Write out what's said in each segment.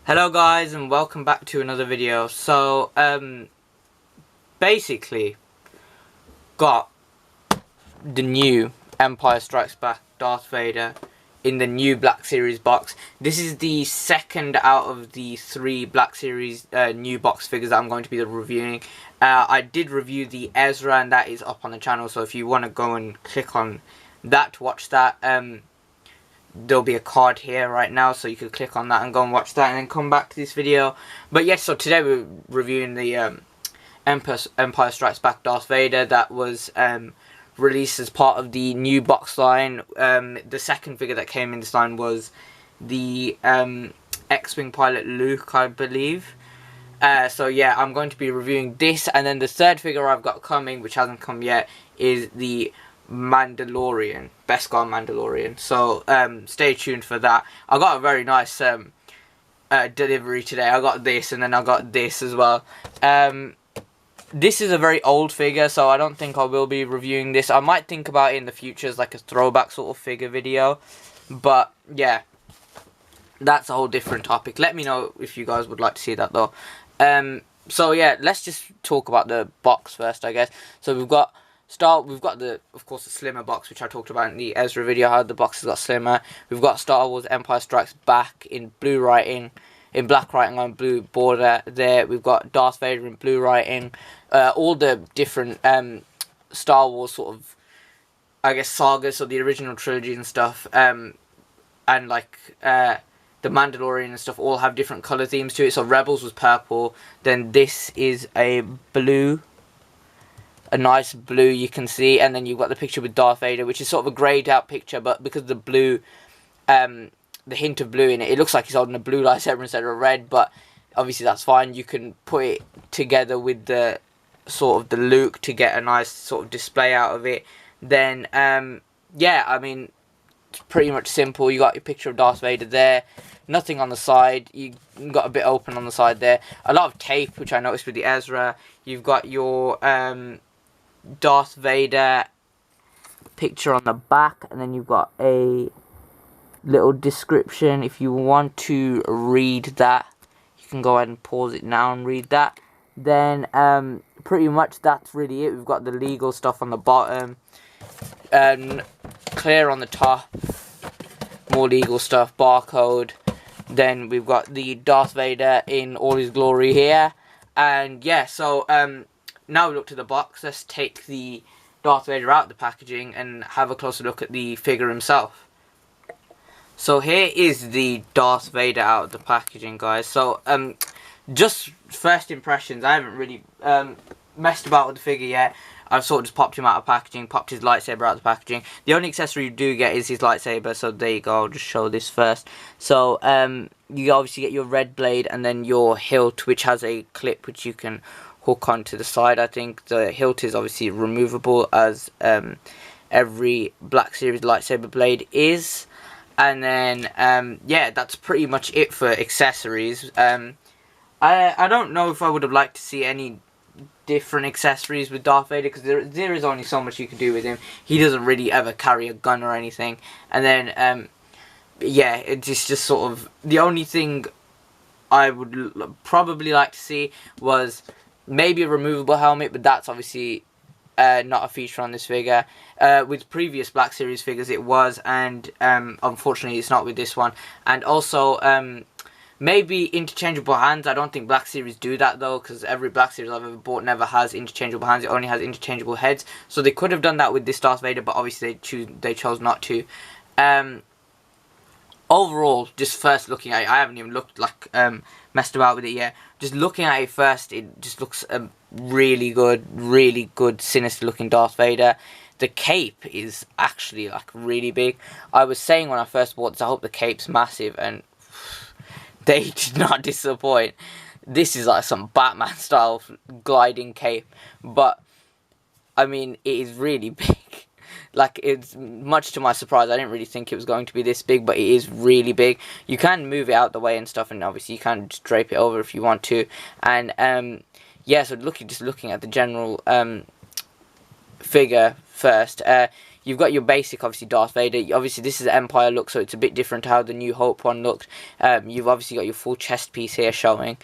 Hello guys, and welcome back to another video. So basically got the new Empire Strikes Back Darth Vader in the new Black Series box. This is the second out of the 3 Black Series new box figures that I'm going to be reviewing. I did review the Ezra, and that is up on the channel, so if you want to go and click on that to watch that, there'll be a card here right now, so you could click on that and go and watch that and then come back to this video. But yes, so today we're reviewing the Empire Strikes Back Darth Vader that was released as part of the new box line. The second figure that came in this line was the X-Wing pilot Luke, I believe. So yeah, I'm going to be reviewing this, and then the third figure I've got coming, which hasn't come yet, is the Mandalorian, Beskar Mandalorian. So stay tuned for that. I got a very nice delivery today. I got this, and then I got this as well. This is a very old figure, so I don't think I will be reviewing this. I might think about it in the future as like a throwback sort of figure video, but yeah, that's a whole different topic. Let me know if you guys would like to see that though. So yeah, let's just talk about the box first, I guess. So we've got the, of course, the slimmer box, which I talked about in the Ezra video, how the box has got slimmer. We've got Star Wars Empire Strikes Back in blue writing, in black writing on blue border there. We've got Darth Vader in blue writing. All the different Star Wars sort of, I guess, sagas, so the original trilogy and stuff, and like the Mandalorian and stuff, all have different colour themes to it. So Rebels was purple, then this is a blue, a nice blue you can see, and then you've got the picture with Darth Vader, which is sort of a greyed out picture, but because of the blue, the hint of blue in it, it looks like he's holding a blue lightsaber instead of a red, but obviously that's fine. You can put it together with the sort of the Luke to get a nice sort of display out of it. Then yeah, I mean, it's pretty much simple. You got your picture of Darth Vader there, nothing on the side. You got a bit open on the side there, a lot of tape, which I noticed with the Ezra. You've got your Darth Vader picture on the back, and then you've got a little description. If you want to read that, you can go ahead and pause it now and read that. Then pretty much that's really it. We've got the legal stuff on the bottom, and clear on the top, more legal stuff, barcode. Then we've got the Darth Vader in all his glory here, and yeah, so now we look to the box. Let's take the Darth Vader out of the packaging and have a closer look at the figure himself. So here is the Darth Vader out of the packaging, guys. So just first impressions, I haven't really messed about with the figure yet. I've sort of just popped him out of packaging, popped his lightsaber out of the packaging. The only accessory you do get is his lightsaber, so there you go. I'll just show this first. So you obviously get your red blade, and then your hilt, which has a clip which you can hook onto the side. I think the hilt is obviously removable, as every Black Series lightsaber blade is. And then yeah, that's pretty much it for accessories. I don't know if I would have liked to see any different accessories with Darth Vader, because there is only so much you can do with him. He doesn't really ever carry a gun or anything. And then yeah, it's just sort of the only thing I would probably like to see was maybe a removable helmet, but that's obviously not a feature on this figure. With previous Black Series figures it was, and unfortunately it's not with this one. And also maybe interchangeable hands. I don't think Black Series do that though, because every Black Series I've ever bought never has interchangeable hands. It only has interchangeable heads. So they could have done that with this Darth Vader, but obviously they chose not to. Overall, just first looking at it, I haven't even looked like messed about with it yet. Just looking at it first, it just looks really good, sinister looking Darth Vader. The cape is actually like really big. I was saying when I first bought this, I hope the cape's massive, and they did not disappoint. This is like some Batman style gliding cape, but I mean, it is really big. Like, it's much to my surprise. I didn't really think it was going to be this big, but it is really big. You can move it out the way and stuff, and obviously you can just drape it over if you want to. And yeah, so just looking at the general figure first, you've got your basic, obviously, Darth Vader. Obviously, this is Empire look, so it's a bit different to how the New Hope one looked. You've obviously got your full chest piece here showing.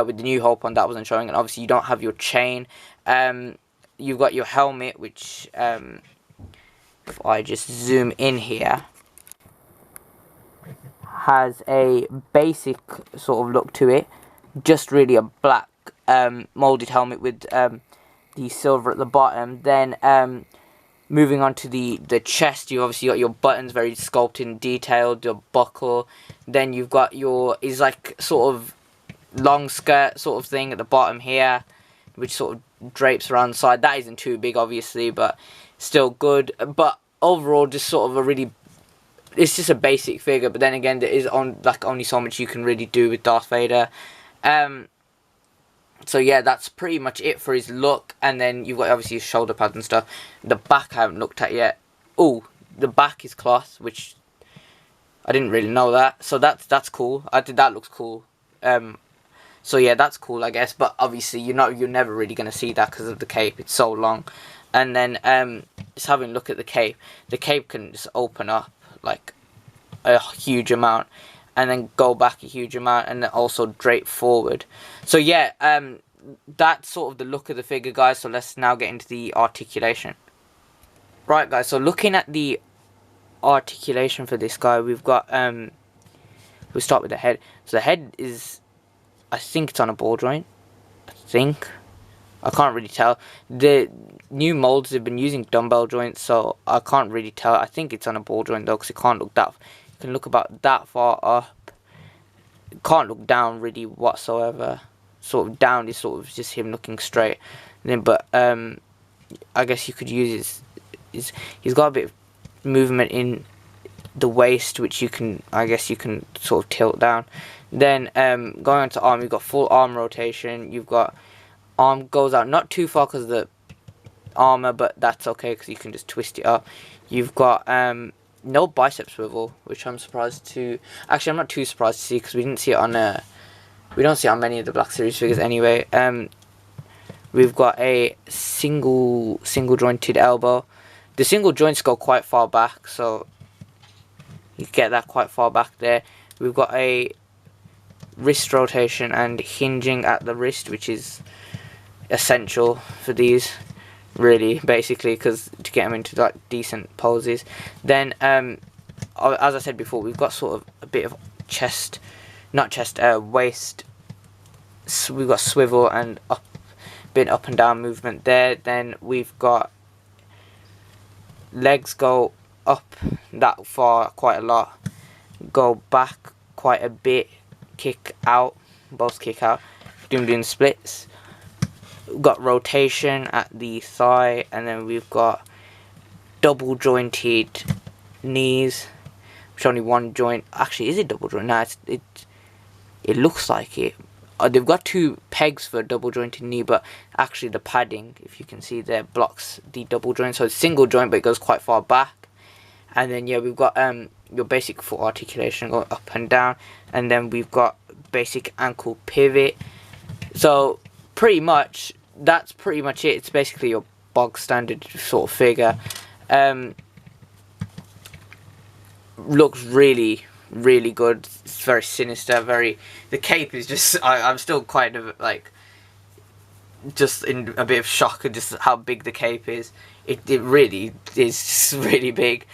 With the New Hope one, that wasn't showing. And obviously, you don't have your chain. You've got your helmet, which, if I just zoom in here, has a basic sort of look to it. Just really a black molded helmet with the silver at the bottom. Then moving on to the chest, you obviously got your buttons very sculpted and detailed, your buckle. Then you've got your, is like sort of long skirt sort of thing at the bottom here, which sort of drapes around the side. That isn't too big, obviously, but still good. But overall, just sort of a really, it's just a basic figure. But then again, there is only so much you can really do with Darth Vader. So yeah, that's pretty much it for his look. And then you've got obviously his shoulder pads and stuff. The back I haven't looked at yet. Oh, the back is cloth, which I didn't really know that. So that's cool. I think that looks cool. So yeah, that's cool, I guess. But obviously, you're never really gonna see that because of the cape. It's so long. And then just having a look at the cape. The cape can just open up like a huge amount, and then go back a huge amount, and then also drape forward. So yeah, that's sort of the look of the figure, guys. So let's now get into the articulation. Right, guys, so looking at the articulation for this guy, we've got, we'll start with the head. So the head is, I think it's on a ball joint. I can't really tell. The new molds have been using dumbbell joints, so I can't really tell. I think it's on a ball joint though, because it can't look that, it can look about that far up. It can't look down really whatsoever. Sort of down is sort of just him looking straight. And then, but I guess you could use he's got a bit of movement in the waist, which you can, I guess you can sort of tilt down. Then going on to arm, you've got full arm rotation. You've got arm goes out not too far because of the armor, but that's okay because you can just twist it up. You've got no bicep swivel, which I'm surprised to. Actually, I'm not too surprised to see because we didn't see it on we don't see it on many of the Black Series figures anyway. We've got a single jointed elbow. The single joints go quite far back, so you get that quite far back there. We've got a wrist rotation and hinging at the wrist, which is essential for these, really, basically, because to get them into like decent poses. Then as I said before, we've got sort of a bit of waist, we've got swivel and bit up and down movement there. Then we've got legs go up that far quite a lot, go back quite a bit, kick out, both kick out, doing splits. We've got rotation at the thigh, and then we've got double jointed knees, which only one joint. Actually, is it double joint? No, it looks like it. They've got two pegs for a double jointed knee, but actually the padding, if you can see there, blocks the double joint. So it's single joint, but it goes quite far back. And then yeah, we've got your basic foot articulation going up and down, and then we've got basic ankle pivot. So pretty much that's pretty much it. It's basically your bog standard sort of figure. Looks really good. It's very sinister. The cape is just, I'm still quite like just in a bit of shock at just how big the cape is. It really is really big.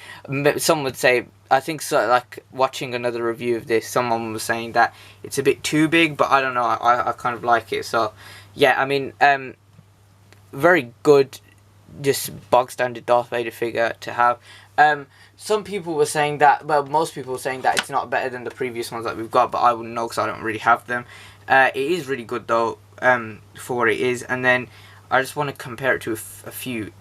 Some would say, I think so, like watching another review of this, someone was saying that it's a bit too big, but I don't know, I kind of like it. So yeah, I mean, very good, just bog standard Darth Vader figure to have. Some people were saying that, well, most people were saying that it's not better than the previous ones that we've got, but I wouldn't know because I don't really have them. It is really good though, for what it is. And then I just want to compare it to a few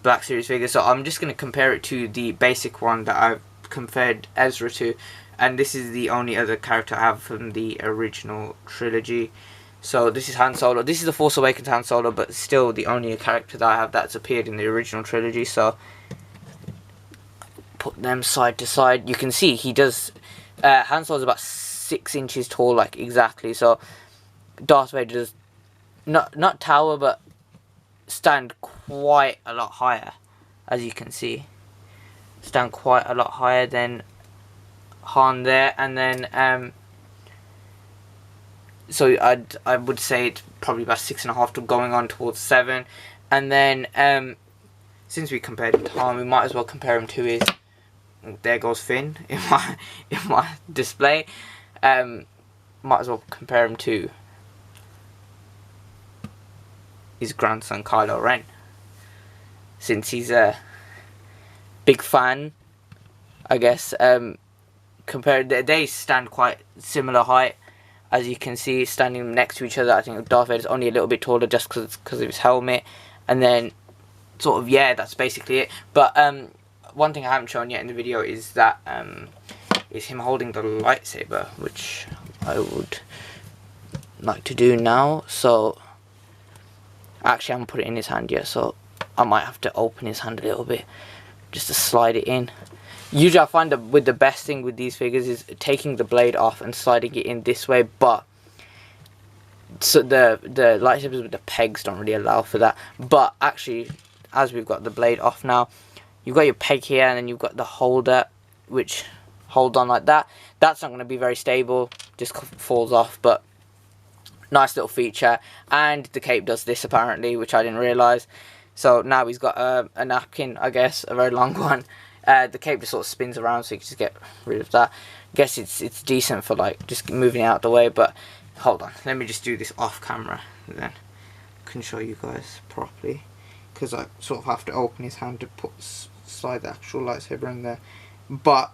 Black Series figures. So I'm just going to compare it to the basic one that I've compared Ezra to, and this is the only other character I have from the original trilogy. So this is Han Solo. This is the Force Awakens Han Solo, but still the only character that I have that's appeared in the original trilogy. So put them side to side. You can see he does. Han Solo is about 6 inches tall, like exactly. So Darth Vader does not tower, but stand quite a lot higher. as you can see. Stand quite a lot higher than Han there, and then so I would say it's probably about 6.5 to going on towards 7. And then since we compared him to Han, we might as well compare him to his, there goes Finn in my display. Might as well compare him to his grandson Kylo Ren, since he's a big fan, I guess. Compared, they stand quite similar height, as you can see, standing next to each other. I think Darth Vader's only a little bit taller just because of his helmet, and then sort of, yeah, that's basically it. But one thing I haven't shown yet in the video is that is him holding the lightsaber, which I would like to do now. So actually, I haven't put it in his hand yet, so I might have to open his hand a little bit just to slide it in. Usually I find that the best thing with these figures is taking the blade off and sliding it in this way, but so the lightsabers with the pegs don't really allow for that. But actually, as we've got the blade off now, you've got your peg here, and then you've got the holder, which holds on like that. That's not going to be very stable, just falls off, but nice little feature. And the cape does this apparently, which I didn't realise. So now he's got a napkin, I guess, a very long one. The cape just sort of spins around, so you can just get rid of that. I guess it's decent for like just moving it out the way. But hold on, let me just do this off camera, and then I can show you guys properly, because I sort of have to open his hand to slide the actual lightsaber in there. But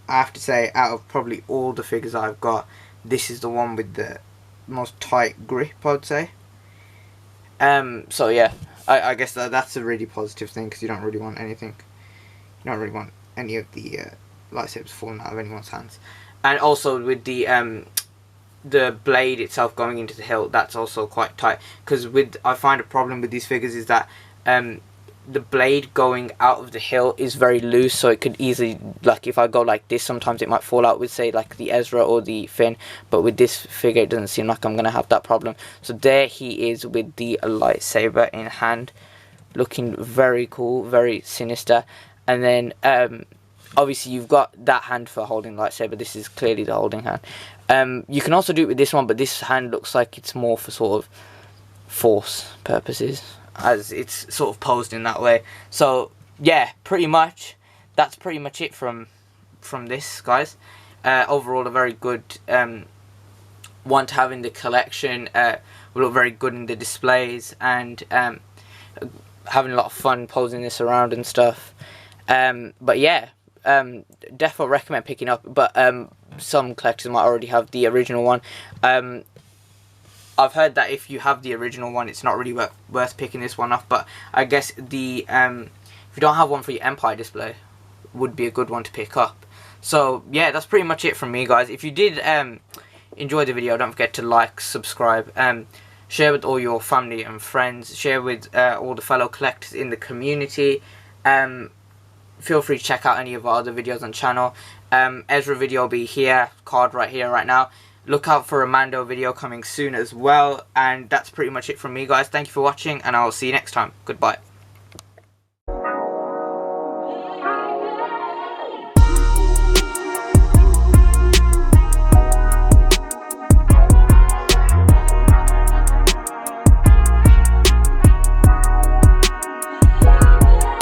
I have to say, out of probably all the figures I've got, this is the one with the most tight grip, I'd say. So yeah, I guess that's a really positive thing, because you don't really want anything. You don't really want any of the lightsabers falling out of anyone's hands. And also with the blade itself going into the hilt, that's also quite tight. Because I find a problem with these figures is that the blade going out of the hilt is very loose, so it could easily, like if I go like this, sometimes it might fall out with, say, like the Ezra or the Finn. But with this figure, it doesn't seem like I'm going to have that problem. So there he is with the lightsaber in hand, looking very cool, very sinister. And then obviously you've got that hand for holding lightsaber. This is clearly the holding hand. You can also do it with this one, but this hand looks like it's more for sort of force purposes, as it's sort of posed in that way. So yeah, pretty much that's pretty much it from this, guys. Overall, a very good one to have in the collection. Will look very good in the displays, and having a lot of fun posing this around and stuff. But yeah, definitely recommend picking up. But some collectors might already have the original one. I've heard that if you have the original one, it's not really worth picking this one up. But I guess the if you don't have one for your Empire display, would be a good one to pick up. So yeah, that's pretty much it from me, guys. If you did enjoy the video, don't forget to like, subscribe, share with all your family and friends, share with all the fellow collectors in the community. Feel free to check out any of our other videos on the channel. Ezra video will be here, card right here, right now. Look out for a Mando video coming soon as well. And that's pretty much it from me, guys. Thank you for watching, and I will see you next time. Goodbye.